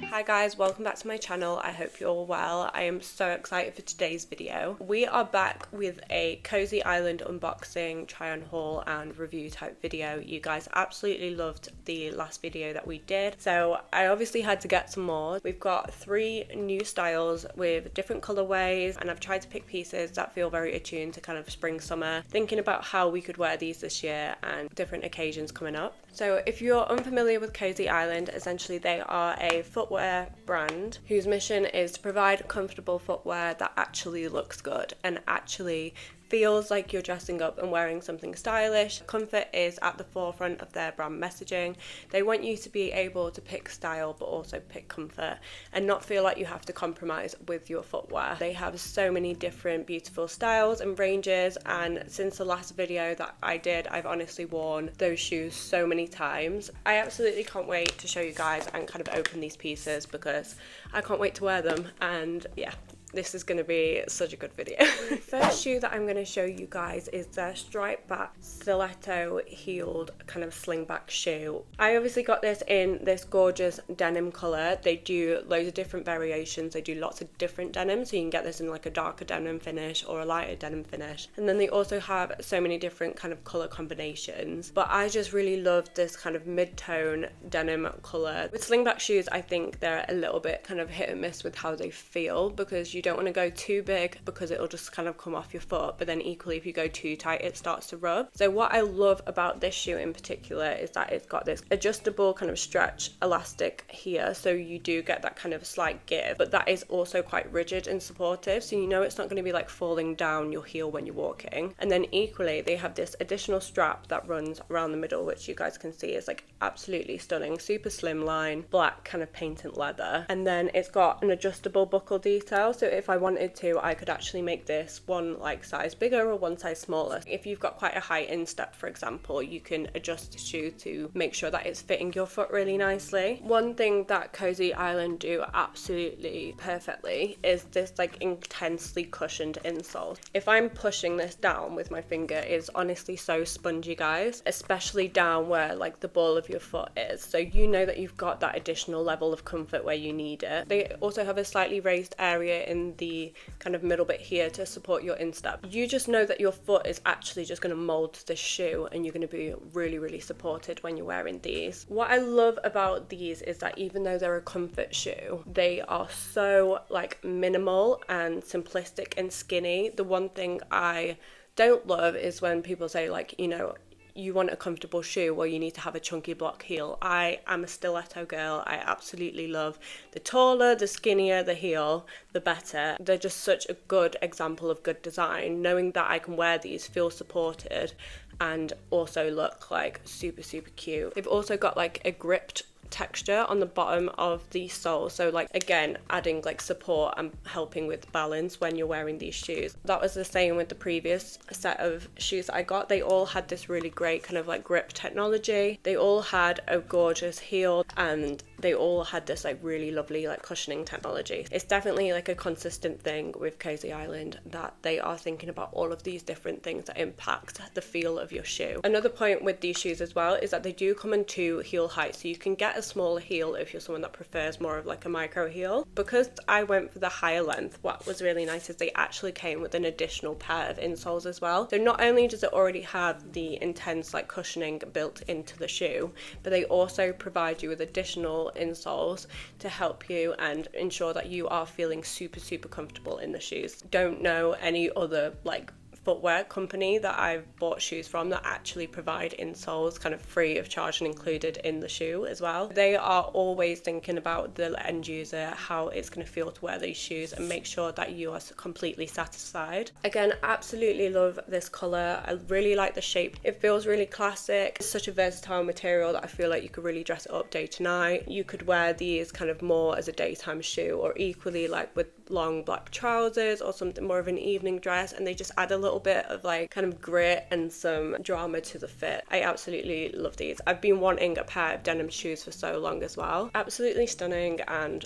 Hi guys, welcome back to my channel. I hope you're all well. I am so excited for today's video. We are back with a Cozy Island unboxing, try on haul and review type video. You guys absolutely loved the last video that we did, so I obviously had to get some more. We've got 3 new styles with different colorways, and I've tried to pick pieces that feel very attuned to kind of spring summer, thinking about how we could wear these this year and different occasions coming up. So if you're unfamiliar with Cozy Island, essentially they are a footwear brand whose mission is to provide comfortable footwear that actually looks good and actually feels like you're dressing up and wearing something stylish. Comfort is at the forefront of their brand messaging. They want you to be able to pick style but also pick comfort and not feel like you have to compromise with your footwear. They have so many different beautiful styles and ranges, and since the last video that I did, I've honestly worn those shoes so many times. I absolutely can't wait to show you guys and kind of open these pieces because I can't wait to wear them, and yeah, this is going to be such a good video. The first shoe that I'm going to show you guys is their Strikeback Stiletto heeled kind of slingback shoe. I obviously got this in this gorgeous denim colour. They do loads of different variations. They do lots of different denim, so you can get this in like a darker denim finish or a lighter denim finish. And then they also have so many different kind of colour combinations. But I just really love this kind of mid-tone denim colour. With slingback shoes, I think they're a little bit kind of hit and miss with how they feel, because you don't want to go too big because it'll just kind of come off your foot, but then equally if you go too tight it starts to rub. So what I love about this shoe in particular is that it's got this adjustable kind of stretch elastic here, so you do get that kind of slight give, but that is also quite rigid and supportive, so you know it's not going to be like falling down your heel when you're walking. And then equally they have this additional strap that runs around the middle, which you guys can see is like absolutely stunning, super slim line, black kind of patent leather. And then it's got an adjustable buckle detail, so if I wanted to, I could actually make this one like size bigger or one size smaller. If you've got quite a high instep, for example, you can adjust the shoe to make sure that it's fitting your foot really nicely. One thing that Cozy Island do absolutely perfectly is this like intensely cushioned insole. If I'm pushing this down with my finger, it's honestly so spongy, guys, especially down where like the ball of your foot is, so you know that you've got that additional level of comfort where you need it. They also have a slightly raised area in the kind of middle bit here to support your instep. You just know that your foot is actually just going to mold the shoe and you're going to be really supported when you're wearing these. What I love about these is that even though they're a comfort shoe, they are so like minimal and simplistic and skinny. The one thing I don't love is when people say like, you know, you want a comfortable shoe, well you need to have a chunky block heel. I am a stiletto girl. I absolutely love the taller, the skinnier the heel, the better. They're just such a good example of good design. Knowing that I can wear these, feel supported, and also look like super cute. They've also got like a gripped texture on the bottom of the sole, so like again adding like support and helping with balance when you're wearing these shoes. That was the same with the previous set of shoes that I got. They all had this really great kind of like grip technology. They all had a gorgeous heel and they all had this like really lovely like cushioning technology. It's definitely like a consistent thing with Cozy Island that they are thinking about all of these different things that impact the feel of your shoe. Another point with these shoes as well is that they do come in 2 heel heights, so you can get a smaller heel if you're someone that prefers more of like a micro heel. Because I went for the higher length, what was really nice is they actually came with an additional pair of insoles as well. So not only does it already have the intense like cushioning built into the shoe, but they also provide you with additional insoles to help you and ensure that you are feeling super comfortable in the shoes. Don't know any other like footwear company that I've bought shoes from that actually provide insoles kind of free of charge and included in the shoe as well. They are always thinking about the end user, how it's going to feel to wear these shoes, and make sure that you are completely satisfied. Again, absolutely love this colour. I really like the shape. It feels really classic. It's such a versatile material that I feel like you could really dress it up day to night. You could wear these kind of more as a daytime shoe, or equally like with long black trousers or something more of an evening dress, and they just add a little bit of like kind of grit and some drama to the fit. I absolutely love these. I've been wanting a pair of denim shoes for so long as well. Absolutely stunning, and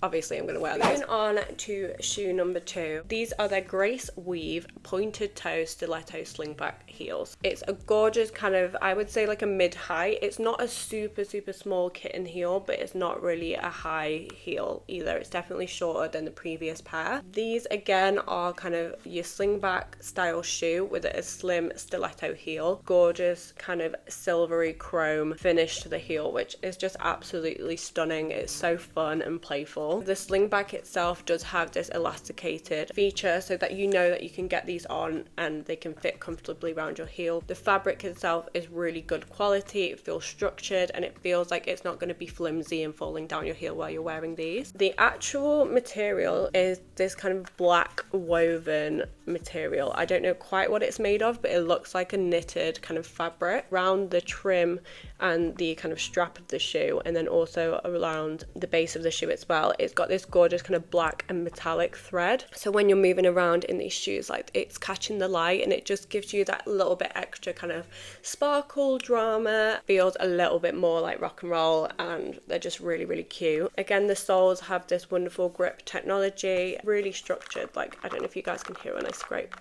obviously I'm going to wear these. Moving on to shoe number 2. These are their GraceWeave pointed toe stiletto slingback heels. It's a gorgeous kind of, I would say like a mid-height. It's not a super small kitten heel, but it's not really a high heel either. It's definitely shorter than the previous pair. These again are kind of your slingback style shoe with a slim stiletto heel. Gorgeous kind of silvery chrome finish to the heel, which is just absolutely stunning. It's so fun and playful. The slingback itself does have this elasticated feature so that you know that you can get these on and they can fit comfortably around your heel. The fabric itself is really good quality. It feels structured and it feels like it's not going to be flimsy and falling down your heel while you're wearing these. The actual material is this kind of black woven material. I don't know quite what it's made of, but it looks like a knitted kind of fabric around the trim and the kind of strap of the shoe, and then also around the base of the shoe as well. It's got this gorgeous kind of black and metallic thread, so when you're moving around in these shoes, like, it's catching the light and it just gives you that little bit extra kind of sparkle drama. Feels a little bit more like rock and roll, and they're just really cute. Again, the soles have this wonderful grip technology, really structured. Like, I don't know if you guys can hear when I scrape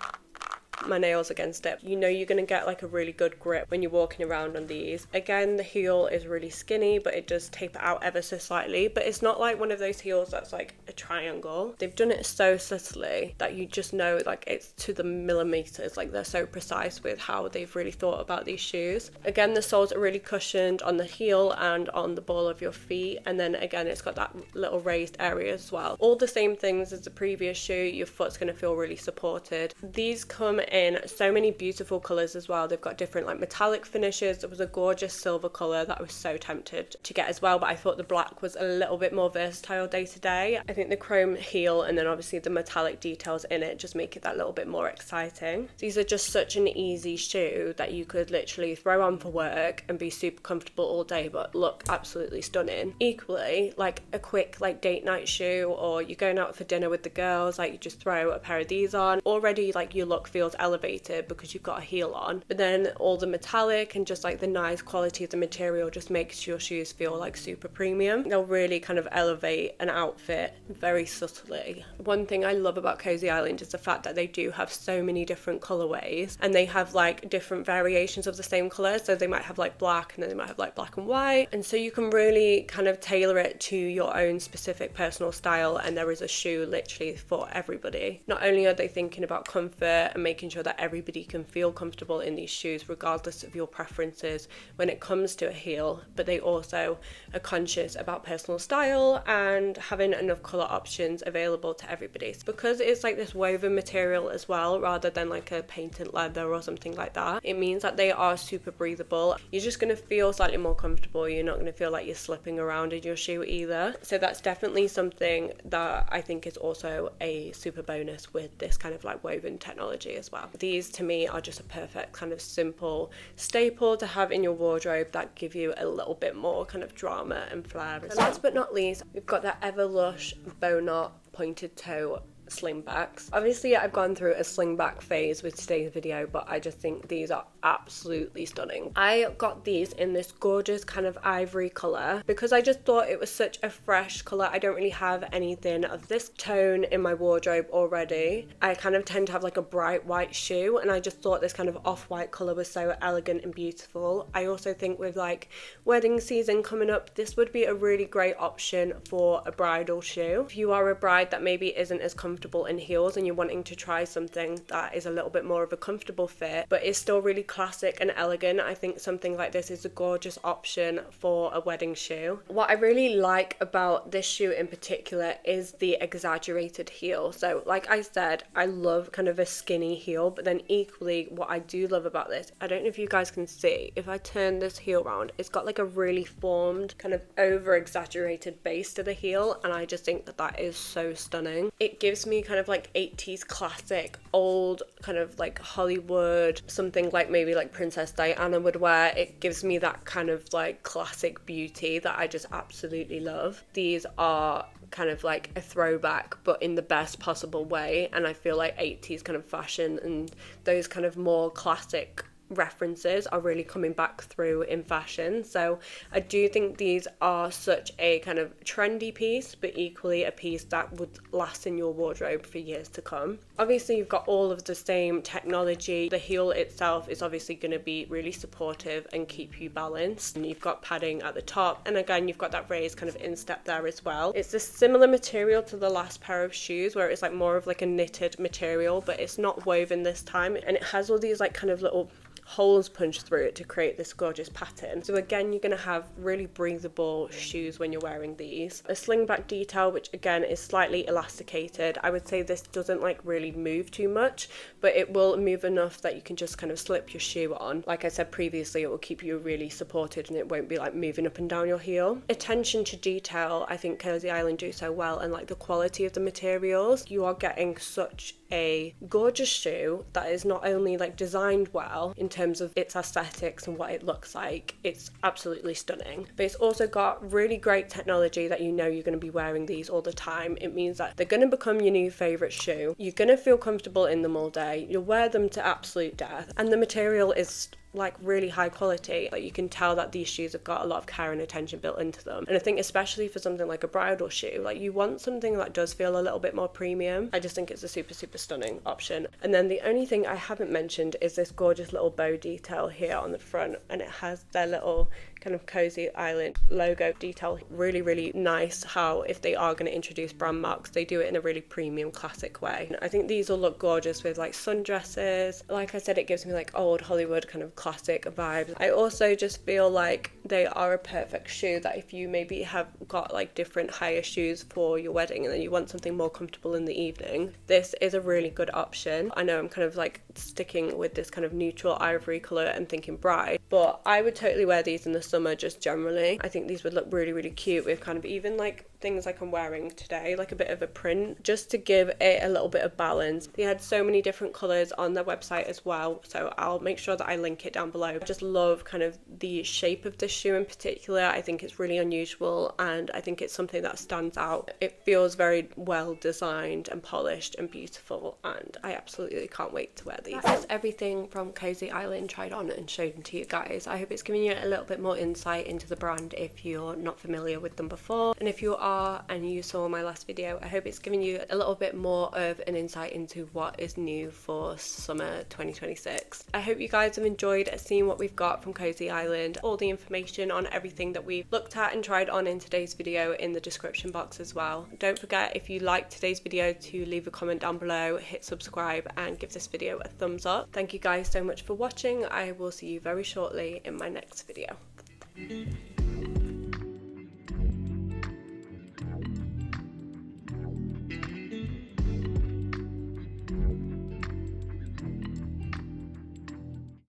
my nails against it. You know you're going to get like a really good grip when you're walking around on these. Again, the heel is really skinny, but it does taper out ever so slightly, but it's not like one of those heels that's like a triangle. They've done it so subtly that you just know like it's to the millimeters. Like, they're so precise with how they've really thought about these shoes. Again, the soles are really cushioned on the heel and on the ball of your feet, and then again it's got that little raised area as well. All the same things as the previous shoe. Your foot's going to feel really supported. These come in so many beautiful colors as well. They've got different like metallic finishes. There was a gorgeous silver color that I was so tempted to get as well, but I thought the black was a little bit more versatile day to day. I think the chrome heel and then obviously the metallic details in it just make it that little bit more exciting. These are just such an easy shoe that you could literally throw on for work and be super comfortable all day, but look absolutely stunning. Equally, like a quick like date night shoe, or you're going out for dinner with the girls, like you just throw a pair of these on. Already like your look feels elevated because you've got a heel on, but then all the metallic and just like the nice quality of the material just makes your shoes feel like super premium. They'll really kind of elevate an outfit very subtly. One thing I love about Cozy Island is the fact that they do have so many different colorways, and they have like different variations of the same color. So they might have like black, and then they might have like black and white, and so you can really kind of tailor it to your own specific personal style, and there is a shoe literally for everybody. Not only are they thinking about comfort and making sure that everybody can feel comfortable in these shoes regardless of your preferences when it comes to a heel, but they also are conscious about personal style and having enough color options available to everybody. So because it's like this woven material as well, rather than like a painted leather or something like that, it means that they are super breathable. You're just going to feel slightly more comfortable. You're not going to feel like you're slipping around in your shoe either. So that's definitely something that I think is also a super bonus with this kind of like woven technology as well. These to me are just a perfect kind of simple staple to have in your wardrobe that give you a little bit more kind of drama and flair. And last but not least, we've got that EverLush Bowknot pointed toe slingbacks. Obviously I've gone through a slingback phase with today's video, but I just think these are absolutely stunning. I got these in this gorgeous kind of ivory color because I just thought it was such a fresh color. I don't really have anything of this tone in my wardrobe already. I kind of tend to have like a bright white shoe, and I just thought this kind of off-white color was so elegant and beautiful. I also think with like wedding season coming up, this would be a really great option for a bridal shoe. If you are a bride that maybe isn't as comfortable in heels and you're wanting to try something that is a little bit more of a comfortable fit but is still really classic and elegant, I think something like this is a gorgeous option for a wedding shoe. What I really like about this shoe in particular is the exaggerated heel. So like I said, I love kind of a skinny heel, but then equally what I do love about this, I don't know if you guys can see, if I turn this heel around, it's got like a really formed kind of over exaggerated base to the heel, and I just think that that is so stunning. It gives me kind of like 80s classic old kind of like Hollywood, something like maybe like Princess Diana would wear. It gives me that kind of like classic beauty that I just absolutely love. These are kind of like a throwback but in the best possible way, and I feel like 80s kind of fashion and those kind of more classic references are really coming back through in fashion. So I do think these are such a kind of trendy piece, but equally a piece that would last in your wardrobe for years to come. Obviously you've got all of the same technology. The heel itself is obviously going to be really supportive and keep you balanced, and you've got padding at the top, and again you've got that raised kind of instep there as well. It's a similar material to the last pair of shoes, where it's like more of like a knitted material, but it's not woven this time, and it has all these like kind of little holes punched through it to create this gorgeous pattern. So again, you're going to have really breathable shoes when you're wearing these. A slingback detail, which again is slightly elasticated. I would say this doesn't like really move too much, but it will move enough that you can just kind of slip your shoe on. Like I said previously, it will keep you really supported and it won't be like moving up and down your heel. Attention to detail, I think Cozy Island do so well, and like the quality of the materials. You are getting such a gorgeous shoe that is not only like designed well in terms of its aesthetics and what it looks like, it's absolutely stunning, but it's also got really great technology that you know you're going to be wearing these all the time. It means that they're going to become your new favorite shoe. You're going to feel comfortable in them all day. You'll wear them to absolute death, and the material is like really high quality. Like you can tell that these shoes have got a lot of care and attention built into them, and I think especially for something like a bridal shoe, like you want something that does feel a little bit more premium. I just think it's a super stunning option. And then the only thing I haven't mentioned is this gorgeous little bow detail here on the front, and it has their little kind of Cozy Island logo detail. Really nice how, if they are going to introduce brand marks, they do it in a really premium classic way. I think these will look gorgeous with like sundresses. Like I said, it gives me like old Hollywood kind of classic vibes. I also just feel like they are a perfect shoe that if you maybe have got like different higher shoes for your wedding and then you want something more comfortable in the evening, this is a really good option. I know I'm kind of like sticking with this kind of neutral ivory colour and thinking bride, but I would totally wear these in the summer just generally. I think these would look really cute with kind of even like things like I'm wearing today, like a bit of a print, just to give it a little bit of balance. They had so many different colours on their website as well, so I'll make sure that I link it down below. I just love kind of the shape of this shoe in particular. I think it's really unusual, and I think it's something that stands out. It feels very well designed and polished and beautiful, and I absolutely can't wait to wear these. That's everything from Cozy Island tried on and showed them to you guys. I hope it's given you a little bit more insight into the brand if you're not familiar with them before, and if you are and you saw my last video, I hope it's given you a little bit more of an insight into what is new for summer 2026. I hope you guys have enjoyed seeing what we've got from Cozy Island. All the information on everything that we've looked at and tried on in today's video in the description box as well. Don't forget, if you liked today's video, to leave a comment down below, hit subscribe and give this video a thumbs up. Thank you guys so much for watching. I will see you very shortly in my next video.